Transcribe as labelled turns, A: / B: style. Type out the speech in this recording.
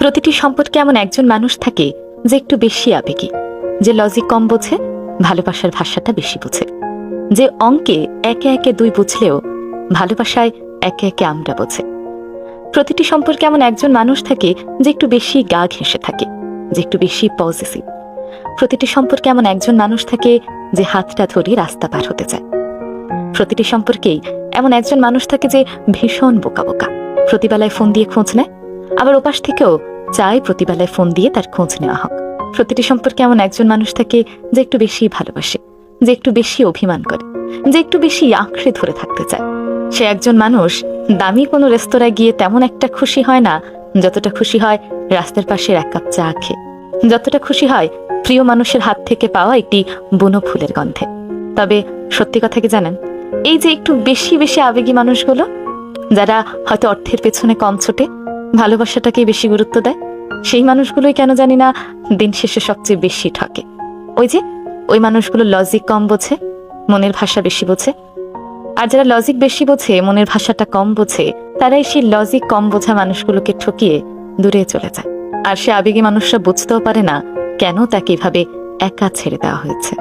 A: প্রতিটি সম্পর্কে এমন একজন মানুষ থাকে যে একটু বেশি আবেগী, যে লজিক কম বোঝে, ভালোবাসার ভাষাটা বেশি বোঝে, যে অঙ্কে একে একে 2 বুঝলেও ভালোবাসায় একে একে আমরা বোঝে। প্রতিটি সম্পর্কে এমন একজন মানুষ থাকে যে একটু বেশি গা ঘেঁষে থাকে, যে একটু বেশি পজিটিভ। প্রতিটি সম্পর্কে এমন একজন মানুষ থাকে যে হাতটা ধরে রাস্তা পার হতে চায়। প্রতিটি সম্পর্কেই এমন একজন মানুষ থাকে যে ভীষণ বোকা বোকা, প্রতিবেলায় ফোন দিয়ে খোঁজ নেয়, আবার ওপাশ থেকেও চায় প্রতিবেলায় ফোন দিয়ে তার খোঁজ নেওয়া হোক। প্রতিটি সম্পর্কে এমন একজন মানুষ থাকে যে একটু বেশি ভালোবাসে, যে একটু বেশি অভিমান করে, যে একটু বেশি আঁকড়ে ধরে থাকতে চায়। সে একজন মানুষ দামি কোনো রেস্তোরাঁয় গিয়ে তেমন একটা খুশি হয় না যতটা খুশি হয় রাস্তার পাশের 1 কাপ চা খেয়ে, যতটা খুশি হয় প্রিয় মানুষের হাত থেকে পাওয়া একটি বুনো ফুলের গন্ধে। তবে সত্যি কথা কি জানেন, এই যে একটু বেশি বেশি আবেগী মানুষগুলো, যারা হয়তো অর্থের পেছনে কম ছোটে, ভালোবাসাটাকে বেশি গুরুত্ব দেয়, সেই মানুষগুলোই কেন জানি না দিন শেষে সবচেয়ে বেশি ঠকে। ওই মানুষগুলো লজিক কম বোঝে, মনের ভাষা বেশি বোঝে। আর যারা লজিক বেশি বোঝে, মনের ভাষাটা কম বোঝে, তারাই সেই লজিক কম বোঝা মানুষগুলোকে ঠকিয়ে দূরে চলে যায়। আর সে আবেগী মানুষরা বুঝতেও পারে না কেন তাকে এভাবে একা ছেড়ে দেওয়া হয়েছে।